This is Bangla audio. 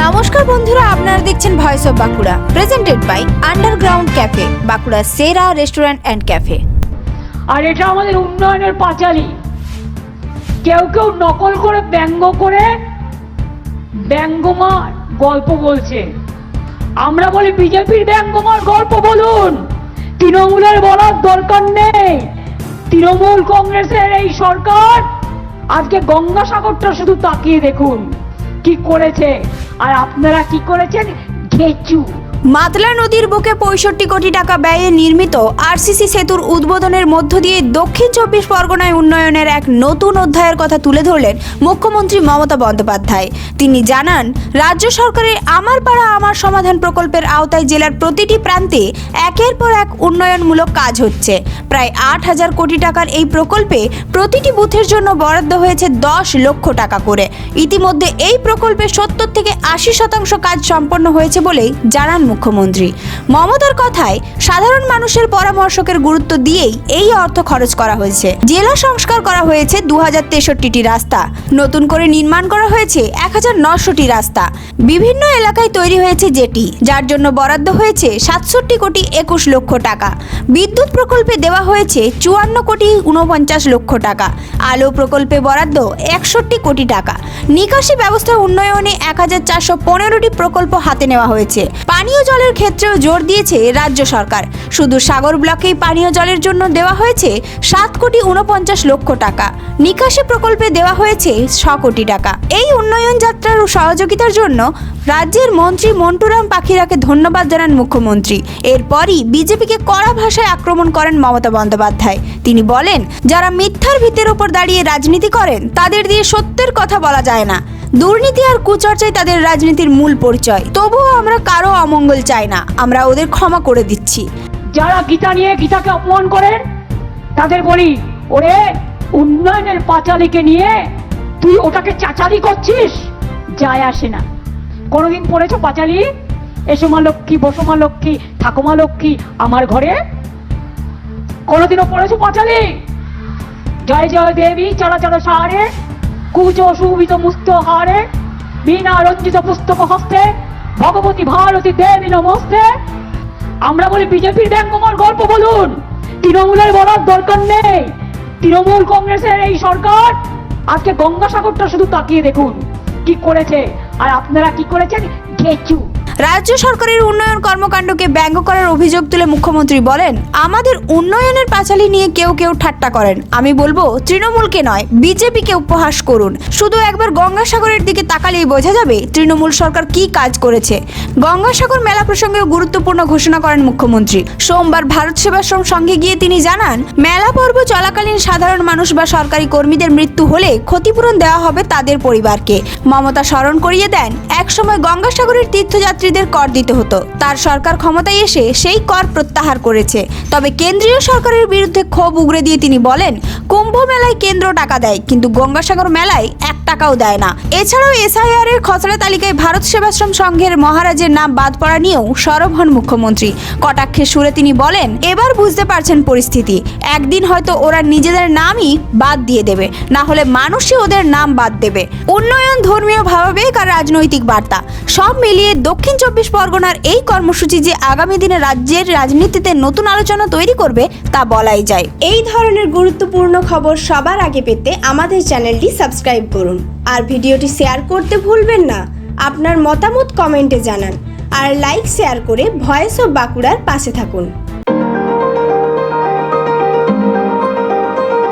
নমস্কার বন্ধুরা, আপনারা দেখছেন voice of Bankura, presented by underground cafe, Bankura সেরা রেস্টুরেন্ট অ্যান্ড ক্যাফে। আর এটা আমাদের উন্নয়নের পাঁচালী। কেউ কেউ নকল করে ব্যঙ্গমার গল্প বলছে। আমরা বলি বিজেপির ব্যঙ্গমার গল্প বলুন, তৃণমূলের বলার দরকার নেই। তৃণমূল কংগ্রেসের এই সরকার আজকে গঙ্গাসাগরটা শুধু তাকিয়ে দেখুন কি করেছে, আর আপনারা কি করেছেন? ঘেচু। মাতলা নদীর বুকে 65 কোটি টাকা ব্যয়ে নির্মিত আরসিসি সেতুর উদ্বোধনের মধ্য দিয়ে দক্ষিণ 24 পরগনায় উন্নয়নের এক নতুন অধ্যায়ের কথা তুলে ধরলেন মুখ্যমন্ত্রী মমতা বন্দ্যোপাধ্যায়। তিনি জানান, রাজ্য সরকারের আমার পাড়া আমার সমাধান প্রকল্পের আওতায় জেলার প্রতিটি প্রান্তে একের পর এক উন্নয়নমূলক কাজ হচ্ছে। প্রায় 8,000 কোটি টাকার এই প্রকল্পে প্রতিটি বুথের জন্য বরাদ্দ হয়েছে 10 লক্ষ টাকা করে। ইতিমধ্যে এই প্রকল্পে 70 থেকে 80% কাজ সম্পন্ন হয়েছে বলেই জানান মুখ্যমন্ত্রী। মমতার কথায়, সাধারণ মানুষের পরামর্শকের গুরুত্ব দিয়েই এই অর্থ খরচ করা হয়েছে। জেলা সংস্কার করা হয়েছে 2063টি রাস্তা, নতুন করে নির্মাণ করা হয়েছে 1900টি রাস্তা, বিভিন্ন এলাকায় তৈরি হয়েছে জেটি, যার জন্য বরাদ্দ হয়েছে 67 কোটি 21 লক্ষ টাকা। বিদ্যুৎ প্রকল্পে দেওয়া হয়েছে 54 কোটি 49 লক্ষ টাকা। আলো প্রকল্পে বরাদ্দ 61 কোটি টাকা। নিকাশি ব্যবস্থা উন্নয়নে 1415টি প্রকল্প হাতে নেওয়া হয়েছে। পানীয় জলের ক্ষেত্রেও জোর দিয়েছে রাজ্য সরকার। শুধু সাগর ব্লকেই পানীয় জলের জন্য দেওয়া হয়েছে 7 কোটি 49 লক্ষ টাকা। নিকাশি প্রকল্পে দেওয়া হয়েছে 6 কোটি টাকা। এই উন্নয়ন যাত্রার সহযোগিতার জন্য রাজ্যের মন্ত্রী মন্টুরাম পাখিরাকে ধন্যবাদ জানান মুখ্যমন্ত্রী। এরপরই বিজেপিকে কড়া ভাষায় আক্রমণ করেন মমতা বন্দ্যোপাধ্যায়। তিনি বলেন, যারা মিথ্যার ভিতের উপর দাঁড়িয়ে রাজনীতি করেন তাদের দিয়ে সত্যের কথা বলা যায় না। দুর্নীতি আর কুচর্চাই তাদের রাজনীতির মূল পরিচয়। তবুও আমরা কারো অমঙ্গল চাই না, আমরা ওদের ক্ষমা করে দিচ্ছি। যারা গীতা নিয়ে গীতাকে অপমান করেন তাদের বলি, ওরে উন্নয়নের পাঁচালীকে নিয়ে তুই ওটাকে চাচালি করছিস, যায় আসে না। কোনোদিন পড়েছো পাঁচালী? এসমা লক্ষ্মী, বসমা লক্ষ্মী, ঠাকুমা লক্ষ্মী আমার ঘরে? কোনোদিনও পড়েছো পাঁচালী? জয় জয় দেবী চরাচর সারে, কুচ সুবিত মুস্ত হারে, বিনা রঞ্জিত পুস্তক হস্তে, ভগবতী ভারতী দেবী নমস্তে। আমরা বলি বিজেপির ব্যঙ্গমার গল্প বলুন, তৃণমূলের বলার দরকার নেই। তৃণমূল কংগ্রেসের এই সরকার আজকে গঙ্গাসাগরটা শুধু তাকিয়ে দেখুন কি করেছে, আর আপনারা কি করেছেন? ঘেচু। রাজ্য সরকারের উন্নয়ন কর্মকাণ্ডকে ব্যঙ্গ করার অভিযোগ তুলে মুখ্যমন্ত্রী বলেন, আমাদের উন্নয়নের পাঁচালী নিয়ে কেউ কেউ ঠাট্টা করেন। আমি বলবো, তৃণমূলকে নয় বিজেপিকে উপহাস করুন। শুধু একবার গঙ্গাসাগরের দিকে তাকালেই বোঝা যাবে তৃণমূল সরকার কি কাজ করেছে। গঙ্গাসাগর মেলা প্রসঙ্গেও গুরুত্বপূর্ণ ঘোষণা করেন মুখ্যমন্ত্রী। সোমবার ভারত সেবাশ্রম সংঘে গিয়ে তিনি জানান, মেলা পর্ব চলাকালীন সাধারণ মানুষ বা সরকারি কর্মীদের মৃত্যু হলে ক্ষতিপূরণ দেওয়া হবে তাদের পরিবারকে। মমতা স্মরণ করিয়ে দেন, একসময় গঙ্গাসাগরের তীর্থযাত্রীদের কর দিতে হতো। তার সরকার ক্ষমতায় এসে সেই কর প্রত্যাহার করেছে। তবে কেন্দ্রীয় সরকারের বিরুদ্ধে ক্ষোভ উগরে দিয়ে তিনি বলেন, কুম্ভ মেলায় কেন্দ্র টাকা দেয়, কিন্তু গঙ্গাসাগর মেলায় 1 টাকাও দেয় না। এছাড়াও এসআইআর এর খসড়া তালিকায় ভারত সেবাশ্রম সংঘের মহারাজের নাম বাদ পড়া নিয়েও সরব হন মুখ্যমন্ত্রী। কটাক্ষের সুরে তিনি বলেন, এবার বুঝতে পারছেন পরিস্থিতি। একদিন হয়তো ওরা নিজেদের নামই বাদ দিয়ে দেবে, না হলে মানুষই ওদের নাম বাদ দেবে। উন্নয়ন, ধর্মীয় ভাবাবেগ আর রাজনৈতিক বার্তা সব মিলিয়ে দক্ষিণ 24 পরগনার এই কর্মসূচি যে আগামী দিনে রাজ্যের রাজনীতিতে নতুন আলোচনা তৈরি করবে তা বলাই যায়। এই ধরনের গুরুত্বপূর্ণ খবর সবার আগে পেতে আমাদের চ্যানেলটি সাবস্ক্রাইব করুন আর ভিডিওটি শেয়ার করতে ভুলবেন না। আপনার মতামত কমেন্টে জানান আর লাইক শেয়ার করে ভয়েস অফ বাঁকুড়ার পাশে থাকুন।